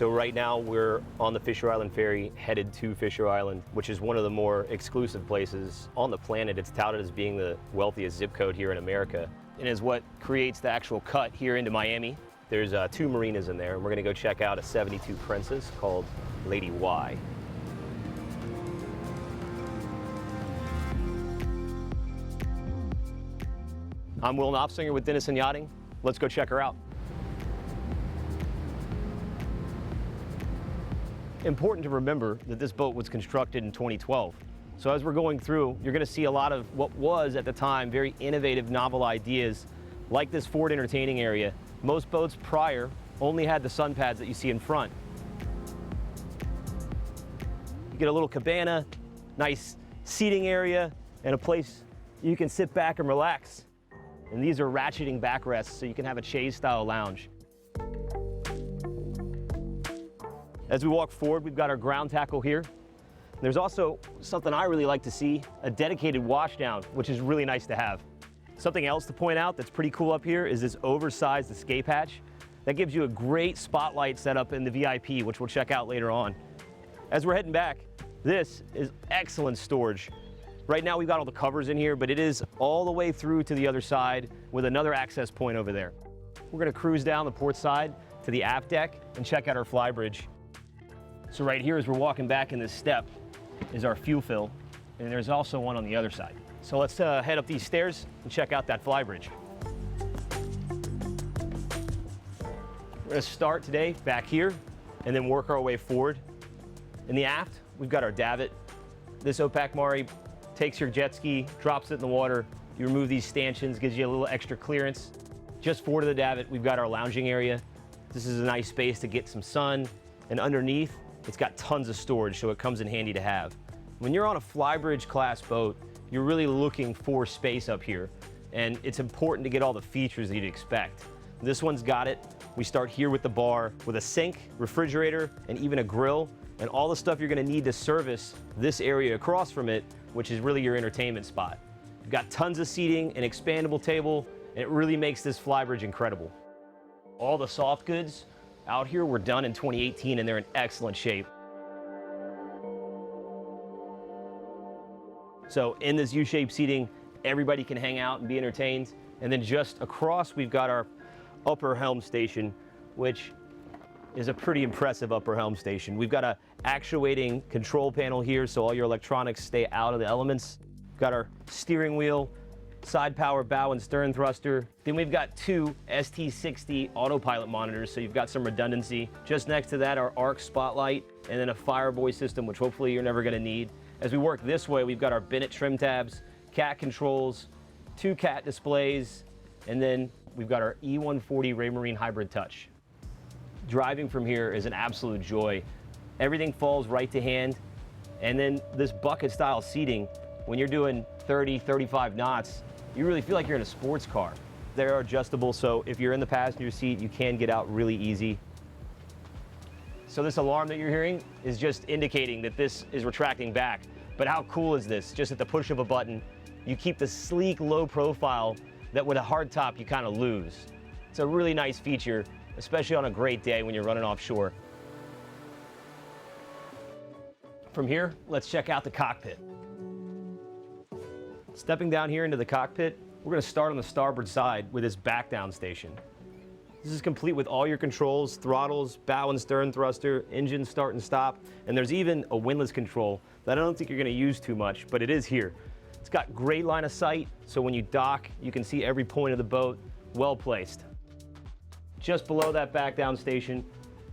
So right now we're on the Fisher Island ferry headed to Fisher Island, which is one of the more exclusive places on the planet. It's touted as being the wealthiest zip code here in America, and is what creates the actual cut here into Miami. There's 2 marinas in there, and we're gonna go check out a 72 Princess called Lady Y. I'm Will Noftsinger with Denison Yachting. Let's go check her out. Important to remember that this boat was constructed in 2012. So as we're going through, you're gonna see a lot of what was at the time very innovative, novel ideas, like this forward entertaining area. Most boats prior only had the sun pads that you see in front. You get a little cabana, nice seating area, and a place you can sit back and relax. And these are ratcheting backrests, so you can have a chaise style lounge. As we walk forward, we've got our ground tackle here. There's also something I really like to see, a dedicated washdown, which is really nice to have. Something else to point out that's pretty cool up here is this oversized escape hatch. That gives you a great spotlight setup in the VIP, which we'll check out later on. As we're heading back, this is excellent storage. Right now we've got all the covers in here, but it is all the way through to the other side with another access point over there. We're gonna cruise down the port side to the aft deck and check out our Flybridge. So right here, as we're walking back in this step, is our fuel fill, and there's also one on the other side. So let's head up these stairs and check out that Flybridge. We're gonna start today back here and then work our way forward. In the aft, we've got our davit. This Opac Mari takes your jet ski, drops it in the water. You remove these stanchions, gives you a little extra clearance. Just forward of the davit, we've got our lounging area. This is a nice space to get some sun, and underneath, it's got tons of storage, so it comes in handy to have. When you're on a Flybridge class boat, you're really looking for space up here, and it's important to get all the features that you'd expect. This one's got it. We start here with the bar, with a sink, refrigerator, and even a grill, and all the stuff you're gonna need to service this area across from it, which is really your entertainment spot. You've got tons of seating, an expandable table, and it really makes this Flybridge incredible. All the soft goods out here were done in 2018, and they're in excellent shape. So in this U-shaped seating, everybody can hang out and be entertained. And then just across, we've got our upper helm station, which is a pretty impressive upper helm station. We've got a actuating control panel here, so all your electronics stay out of the elements. We've got our steering wheel, side power bow and stern thruster. Then we've got 2 ST60 autopilot monitors, so you've got some redundancy. Just next to that, our arc spotlight, and then a Fireboy system, which hopefully you're never gonna need. As we work this way, we've got our Bennett trim tabs, cat controls, 2 cat displays, and then we've got our E140 Raymarine Hybrid Touch. Driving from here is an absolute joy. Everything falls right to hand, and then this bucket style seating, when you're doing 30, 35 knots, you really feel like you're in a sports car. They're adjustable, so if you're in the passenger seat, you can get out really easy. So this alarm that you're hearing is just indicating that this is retracting back. But how cool is this? Just at the push of a button, you keep the sleek, low profile that with a hard top you kind of lose. It's a really nice feature, especially on a great day when you're running offshore. From here, let's check out the cockpit. Stepping down here into the cockpit, we're gonna start on the starboard side with this back down station. This is complete with all your controls, throttles, bow and stern thruster, engine start and stop, and there's even a windlass control that I don't think you're gonna use too much, but it is here. It's got great line of sight, so when you dock, you can see every point of the boat, well placed. Just below that back down station,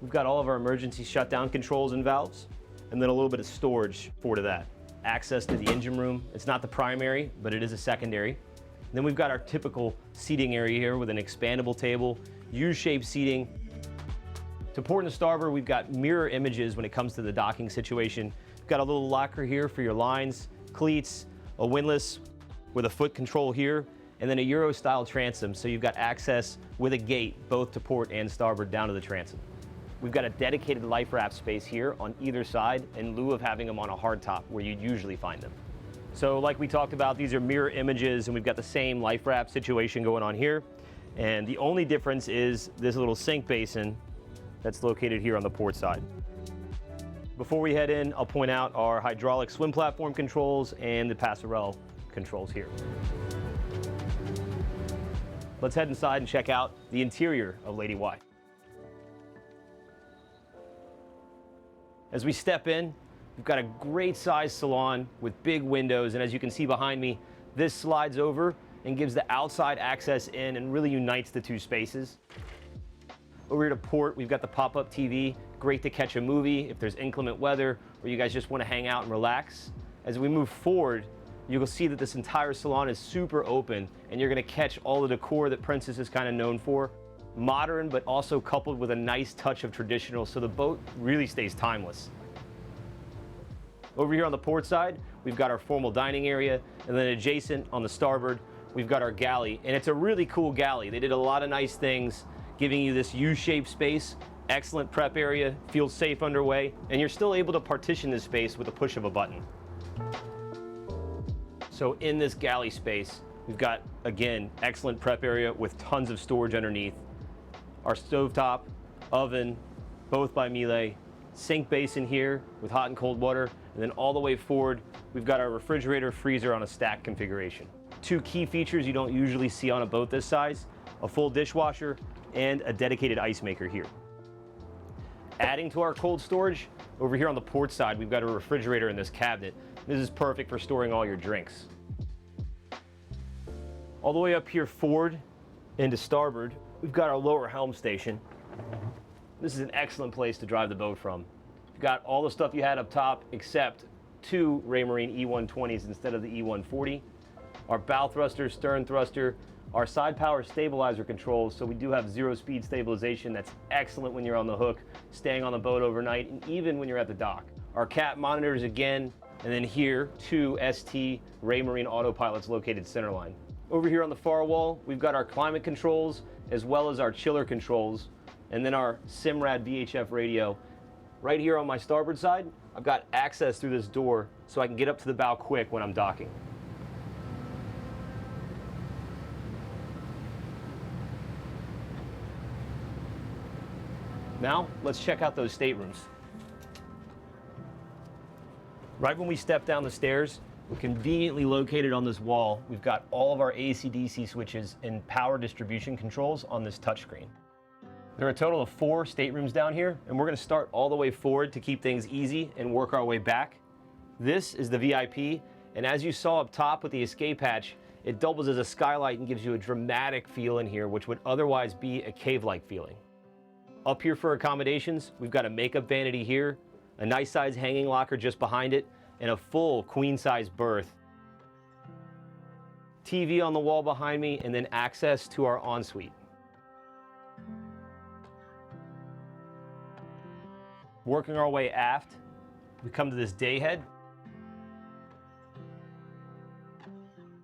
we've got all of our emergency shutdown controls and valves, and then a little bit of storage forward to that. Access to the engine room. It's not the primary, but it is a secondary. Then we've got our typical seating area here with an expandable table, U-shaped seating. To port and starboard, we've got mirror images when it comes to the docking situation. We've got a little locker here for your lines, cleats, a windlass with a foot control here, and then a Euro-style transom, so you've got access with a gate both to port and starboard down to the transom. We've got a dedicated life raft space here on either side in lieu of having them on a hardtop where you'd usually find them. So like we talked about, these are mirror images, and we've got the same life raft situation going on here. And the only difference is this little sink basin that's located here on the port side. Before we head in, I'll point out our hydraulic swim platform controls and the Passerelle controls here. Let's head inside and check out the interior of Lady Y. As we step in, we've got a great sized salon with big windows, and as you can see behind me, this slides over and gives the outside access in and really unites the two spaces. Over here to port, we've got the pop-up TV, great to catch a movie if there's inclement weather or you guys just want to hang out and relax. As we move forward, you'll see that this entire salon is super open, and you're going to catch all the decor that Princess is kind of known for. Modern, but also coupled with a nice touch of traditional, so the boat really stays timeless. Over here on the port side, we've got our formal dining area, and then adjacent on the starboard, we've got our galley, and it's a really cool galley. They did a lot of nice things, giving you this U-shaped space, excellent prep area, feels safe underway, and you're still able to partition this space with a push of a button. So in this galley space, we've got, again, excellent prep area with tons of storage underneath. Our stovetop, oven, both by Miele, sink basin here with hot and cold water, and then all the way forward, we've got our refrigerator freezer on a stack configuration. Two key features you don't usually see on a boat this size, a full dishwasher and a dedicated ice maker here. Adding to our cold storage, over here on the port side, we've got a refrigerator in this cabinet. This is perfect for storing all your drinks. All the way up here forward into starboard, we've got our lower helm station. This is an excellent place to drive the boat from. You've got all the stuff you had up top except two Raymarine E120s instead of the E140. Our bow thruster, stern thruster, our side power stabilizer controls, so we do have 0-speed stabilization. That's excellent when you're on the hook, staying on the boat overnight, and even when you're at the dock. Our cat monitors again, and then here, two ST Raymarine autopilots located centerline. Over here on the far wall, we've got our climate controls, as well as our chiller controls, and then our Simrad VHF radio. Right here on my starboard side, I've got access through this door, so I can get up to the bow quick when I'm docking. Now, let's check out those staterooms. Right when we step down the stairs, we're conveniently located on this wall. We've got all of our AC/DC switches and power distribution controls on this touchscreen. There are a total of 4 staterooms down here, and we're going to start all the way forward to keep things easy and work our way back. This is the VIP, and as you saw up top with the escape hatch, it doubles as a skylight and gives you a dramatic feel in here, which would otherwise be a cave-like feeling. Up here for accommodations, we've got a makeup vanity here, a nice size hanging locker just behind it, and a full queen-size berth. TV on the wall behind me, and then access to our ensuite. Working our way aft, we come to this day head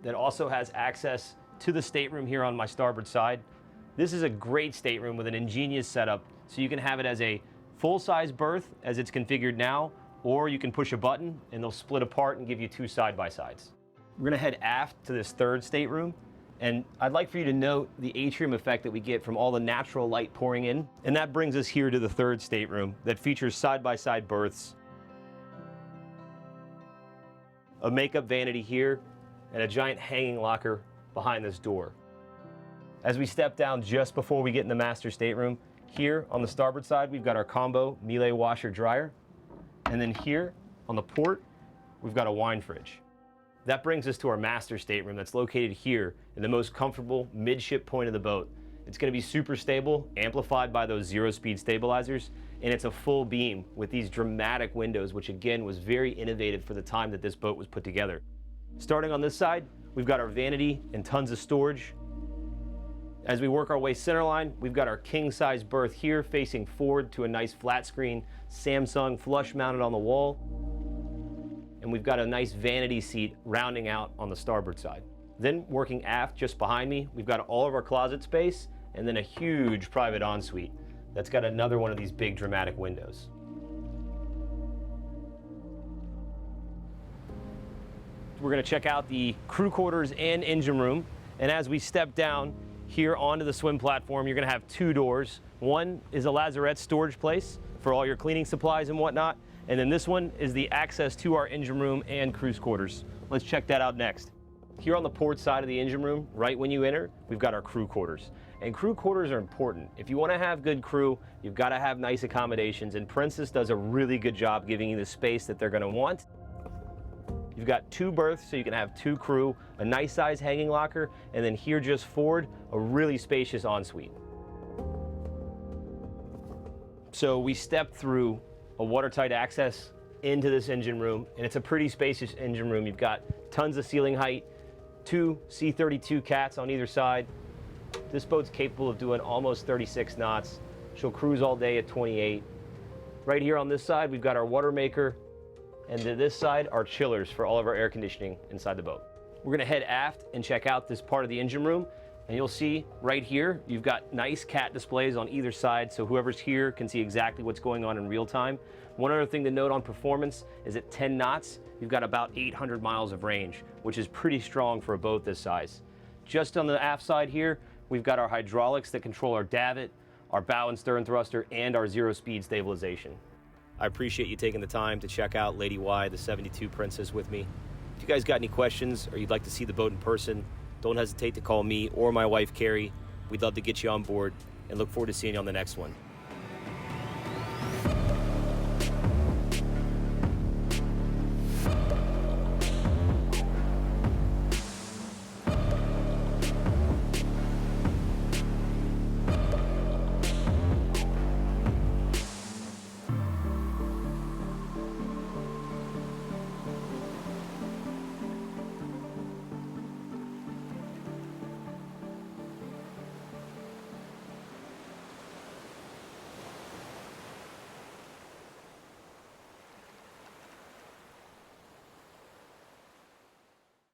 that also has access to the stateroom here on my starboard side. This is a great stateroom with an ingenious setup, so you can have it as a full-size berth as it's configured now, or you can push a button and they'll split apart and give you 2 side-by-sides. We're gonna head aft to this third stateroom, and I'd like for you to note the atrium effect that we get from all the natural light pouring in, and that brings us here to the third stateroom that features side-by-side berths, a makeup vanity here, and a giant hanging locker behind this door. As we step down just before we get in the master stateroom, here on the starboard side, we've got our combo Miele washer dryer. And then here on the port, we've got a wine fridge. That brings us to our master stateroom that's located here in the most comfortable midship point of the boat. It's going to be super stable, amplified by those 0-speed stabilizers, and it's a full beam with these dramatic windows, which again was very innovative for the time that this boat was put together. Starting on this side, we've got our vanity and tons of storage. As we work our way centerline, we've got our king-size berth here facing forward to a nice flat screen Samsung flush mounted on the wall. And we've got a nice vanity seat rounding out on the starboard side. Then working aft just behind me, we've got all of our closet space and then a huge private ensuite that's got another one of these big dramatic windows. We're going to check out the crew quarters and engine room. And as we step down, Here onto the swim platform, you're gonna have two doors. One is a lazarette storage place for all your cleaning supplies and whatnot. And then this one is the access to our engine room and cruise quarters. Let's check that out next. Here on the port side of the engine room, right when you enter, we've got our crew quarters. And crew quarters are important. If you want to have good crew, you've got to have nice accommodations, and Princess does a really good job giving you the space that they're going to want. You've got two berths, so you can have two crew, a nice size hanging locker, and then here just forward, a really spacious ensuite. So we stepped through a watertight access into this engine room, and it's a pretty spacious engine room. You've got tons of ceiling height, two C-32 cats on either side. This boat's capable of doing almost 36 knots. She'll cruise all day at 28. Right here on this side, we've got our water maker, and to this side, our chillers for all of our air conditioning inside the boat. We're gonna head aft and check out this part of the engine room, and you'll see right here, you've got nice cat displays on either side, so whoever's here can see exactly what's going on in real time. One other thing to note on performance is at 10 knots, you've got about 800 miles of range, which is pretty strong for a boat this size. Just on the aft side here, we've got our hydraulics that control our davit, our bow and stern thruster, and our zero-speed stabilization. I appreciate you taking the time to check out Lady Y, the 72 Princess, with me. If you guys got any questions or you'd like to see the boat in person, don't hesitate to call me or my wife, Carrie. We'd love to get you on board and look forward to seeing you on the next one.